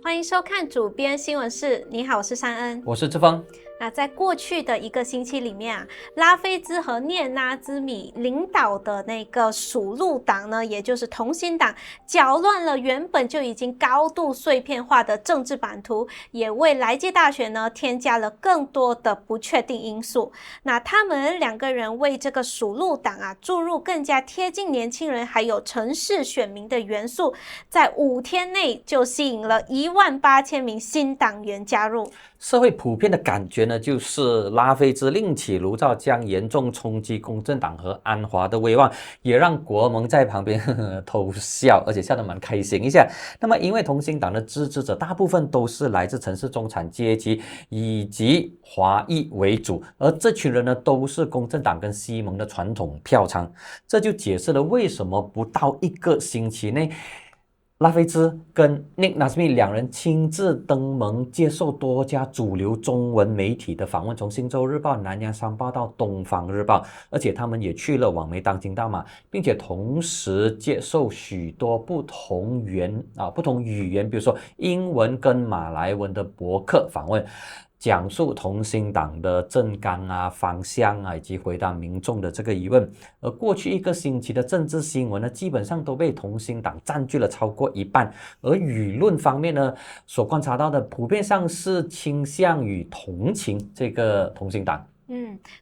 欢迎收看主编新闻室。你好，我是珊恩，我是志峰。那在过去的一个星期里面啊，拉菲兹和聂拉兹米领导的那个属鹿党呢，也就是同心党，搅乱了原本就已经高度碎片化的政治版图，也为来届大选呢添加了更多的不确定因素。那他们两个人为这个属鹿党啊注入更加贴近年轻人还有城市选民的元素，在5天内就吸引了18000名新党员加入。社会普遍的感觉呢，就是拉菲兹另起炉灶，将严重冲击公正党和安华的威望，也让国盟在旁边偷笑，而且笑得蛮开心一下。那么，因为同心党的支持者大部分都是来自城市中产阶级以及华裔为主，而这群人呢，都是公正党跟西盟的传统票仓，这就解释了为什么不到1个星期内，拉菲兹跟 Nick Nazmi 两人亲自登门接受多家主流中文媒体的访问，从星洲日报、南洋商报到东方日报，而且他们也去了网媒当今大马，并且同时接受许多不同语言，比如说英文跟马来文的博客访问，讲述同心党的政纲啊、方向啊，以及回答民众的这个疑问。而过去1个星期的政治新闻呢，基本上都被同心党占据了超过一半。而舆论方面呢，所观察到的普遍上是倾向于同情这个同心党。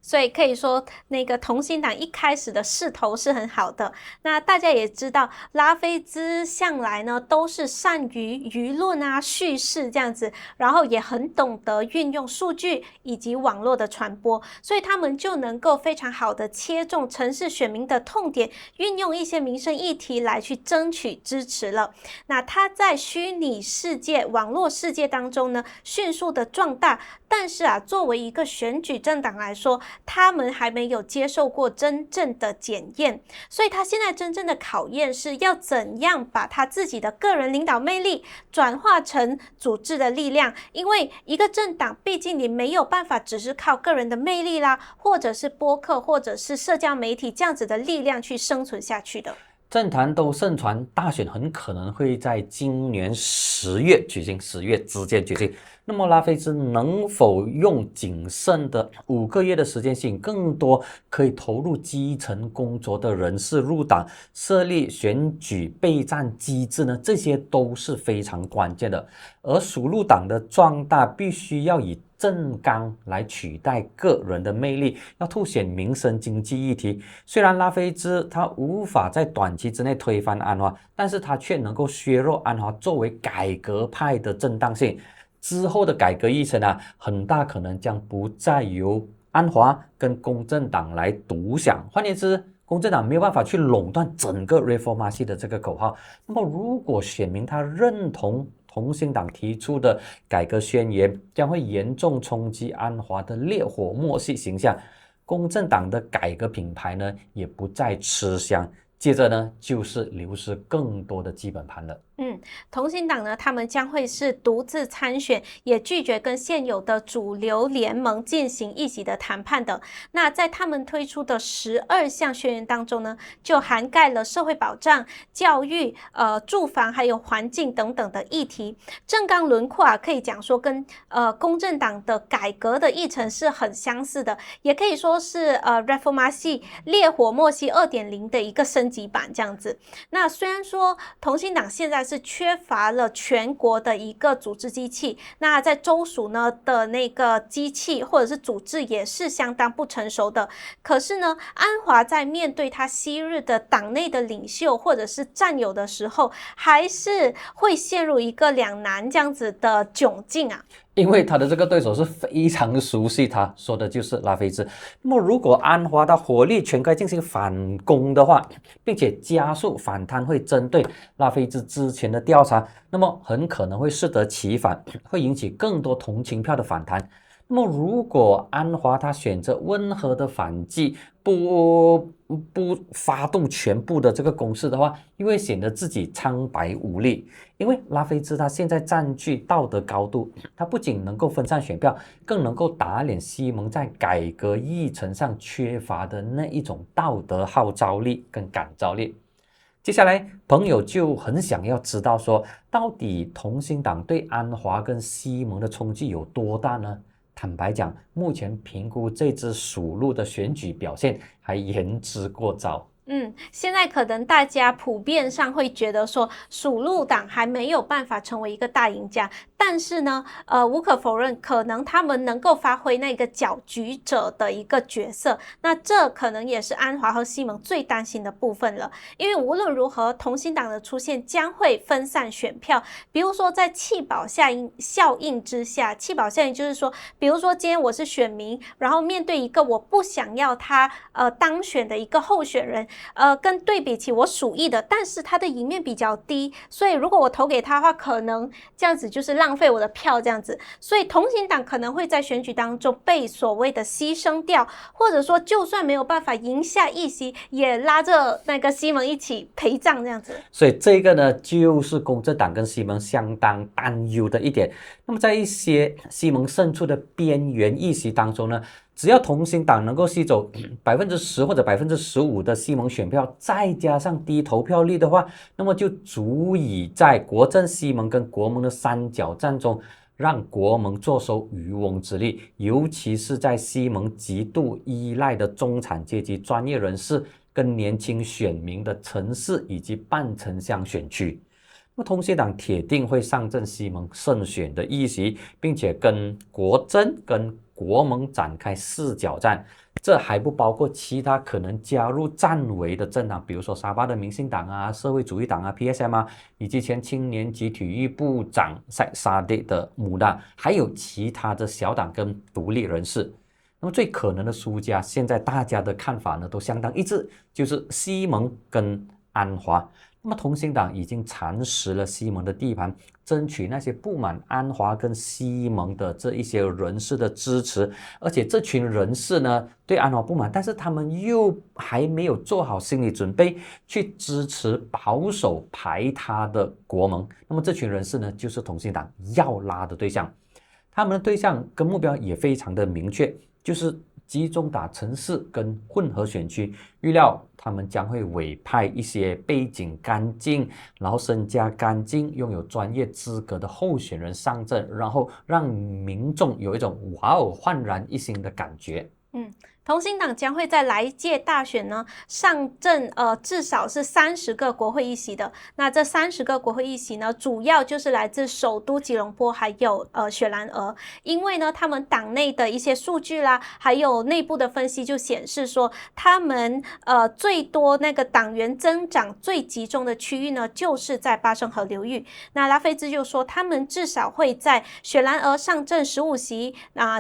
所以可以说那个同心党一开始的势头是很好的。那大家也知道，拉菲兹向来呢都是善于舆论啊、叙事这样子，然后也很懂得运用数据以及网络的传播，所以他们就能够非常好的切中城市选民的痛点，运用一些民生议题来去争取支持了。那他在虚拟世界、网络世界当中呢，迅速的壮大，但是啊，作为一个选举政党来说，他们还没有接受过真正的检验，所以他现在真正的考验是要怎样把他自己的个人领导魅力转化成组织的力量。因为一个政党毕竟你没有办法只是靠个人的魅力啦，或者是播客或者是社交媒体这样子的力量去生存下去的。政坛都盛传大选很可能会在今年10月举行，10月之间举行。那么拉菲兹能否用仅剩的5个月的时间吸引更多可以投入基层工作的人士入党，设立选举备战机制呢？这些都是非常关键的。而属鹿党的壮大必须要以政纲来取代个人的魅力，要凸显民生经济议题。虽然拉菲兹他无法在短期之内推翻安华，但是他却能够削弱安华作为改革派的正当性。之后的改革议程啊，很大可能将不再由安华跟公正党来独享。换言之，公正党没有办法去垄断整个 Reformasi 的这个口号。那么如果选民他认同同心党提出的改革宣言，将会严重冲击安华的烈火默系形象，公正党的改革品牌呢也不再吃香，接着呢就是流失更多的基本盘了。同心党呢，他们将会是独自参选，也拒绝跟现有的主流联盟进行一席的谈判的。那在他们推出的12项宣言当中呢，就涵盖了社会保障、教育、住房还有环境等等的议题。政纲轮廓啊，可以讲说跟公正党的改革的议程是很相似的，也可以说是Reformasi 烈火默系 2.0 的一个升级版这样子。那虽然说同心党现在是缺乏了全国的一个组织机器，那在州属呢的那个机器或者是组织也是相当不成熟的。可是呢，安华在面对他昔日的党内的领袖或者是战友的时候，还是会陷入一个两难这样子的窘境啊。因为他的这个对手是非常熟悉他，说的就是拉菲兹。那么如果安华他火力全开进行反攻的话，并且加速反贪会针对拉菲兹之前的调查，那么很可能会适得其反，会引起更多同情票的反弹。那么如果安华他选择温和的反击，不发动全部的这个攻势的话，又会显得自己苍白无力。因为拉菲兹他现在占据道德高度，他不仅能够分散选票，更能够打脸西蒙在改革议程上缺乏的那一种道德号召力跟感召力。接下来，朋友就很想要知道说，到底同心党对安华跟西蒙的冲击有多大呢？坦白讲，目前评估这支属鹿的选举表现还言之过早。现在可能大家普遍上会觉得说，属鹿党还没有办法成为一个大赢家，但是呢，无可否认，可能他们能够发挥那个搅局者的一个角色，那这可能也是安华和西蒙最担心的部分了，因为无论如何，同心党的出现将会分散选票，比如说在弃保效应之下，弃保效应就是说，比如说今天我是选民，然后面对一个我不想要他当选的一个候选人。跟对比起我属意的，但是他的赢面比较低，所以如果我投给他的话，可能这样子就是浪费我的票这样子，所以同行党可能会在选举当中被所谓的牺牲掉，或者说就算没有办法赢下一席，也拉着那个西蒙一起陪葬这样子。所以这个呢，就是公正党跟西蒙相当担忧的一点。那么在一些西蒙胜出的边缘议席当中呢，只要同心党能够吸走10%或者15%的西蒙选票，再加上低投票率的话，那么就足以在国阵、西蒙跟国盟的三角战中，让国盟坐收渔翁之利。尤其是在西蒙极度依赖的中产阶级专业人士跟年轻选民的城市以及半城乡选区。那么同心党铁定会上阵西蒙胜选的议席，并且跟国阵跟国盟展开四角战，这还不包括其他可能加入战围的政党，比如说沙巴的民信党啊、社会主义党啊、PSM 啊，以及前青年及体育部长沙迪的母党，还有其他的小党跟独立人士。那么最可能的输家，现在大家的看法呢都相当一致，就是西蒙跟安华。那么同心党已经蚕食了西蒙的地盘，争取那些不满安华跟西蒙的这一些人士的支持，而且这群人士呢对安华不满，但是他们又还没有做好心理准备去支持保守排他的国盟。那么这群人士呢，就是同心党要拉的对象，他们的对象跟目标也非常的明确，就是集中打城市跟混合选区，预料他们将会委派一些背景干净，然后身家干净，拥有专业资格的候选人上阵，然后让民众有一种哇哦焕然一新的感觉。同心党将会在来一届大选呢上阵，至少是30个国会议席的。那这30个国会议席呢，主要就是来自首都吉隆坡还有雪兰莪，因为呢，他们党内的一些数据啦，还有内部的分析就显示说，他们最多那个党员增长最集中的区域呢，就是在巴生河流域。那拉菲兹就说，他们至少会在雪兰莪上阵15席，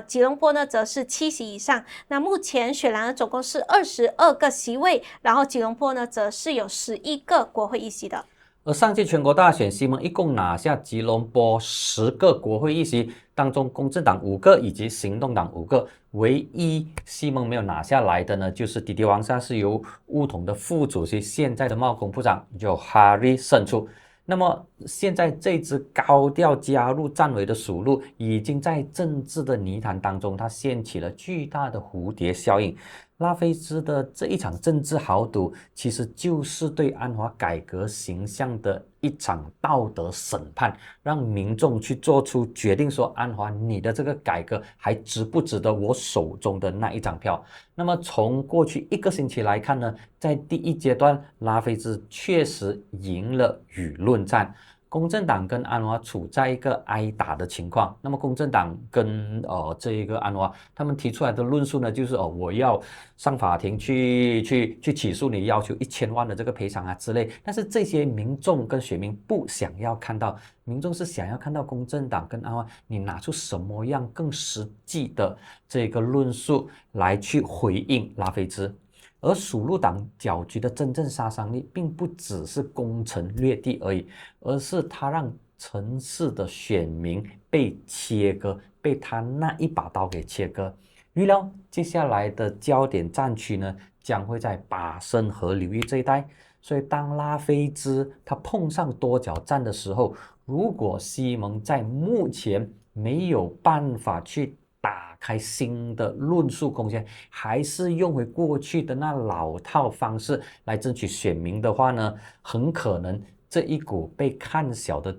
吉隆坡呢则是7席以上。那目前雪兰莪总共是22个席位，然后吉隆坡呢则是有11个国会议席的。而上届全国大选，西蒙一共拿下吉隆坡10个国会议席，当中公正党5个以及行动党5个，唯一西蒙没有拿下来的呢，就是迪迪王萨是由巫统的副主席，现在的贸工部长就哈利胜出。那么现在这支高调加入战围的属鹿，已经在政治的泥潭当中，它掀起了巨大的蝴蝶效应。拉菲兹的这一场政治豪赌，其实就是对安华改革形象的一场道德审判，让民众去做出决定说，安华你的这个改革还值不值得我手中的那一张票。那么从过去1个星期来看呢，在第一阶段，拉菲兹确实赢了舆论战，公正党跟安华处在一个挨打的情况。那么公正党跟这一个安华他们提出来的论述呢，就是我要上法庭去起诉你，要求1000万的这个赔偿啊之类。但是这些民众跟选民不想要看到，民众是想要看到公正党跟安华你拿出什么样更实际的这个论述来去回应拉菲兹。而属鹿党搅局的真正杀伤力，并不只是攻城略地而已，而是他让城市的选民被切割，被他那一把刀给切割。预料接下来的焦点战区呢，将会在巴生河流域这一带。所以当拉菲兹他碰上多角战的时候，如果西蒙在目前没有办法去打开新的论述空间，还是用回过去的那老套方式来争取选民的话呢，很可能这一股被看小的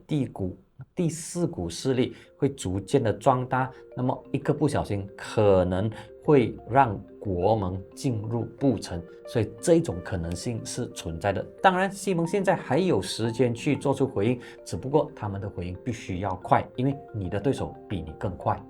第四股势力会逐渐的壮大，那么一个不小心可能会让国盟进入不成，所以这种可能性是存在的。当然，西蒙现在还有时间去做出回应，只不过他们的回应必须要快，因为你的对手比你更快。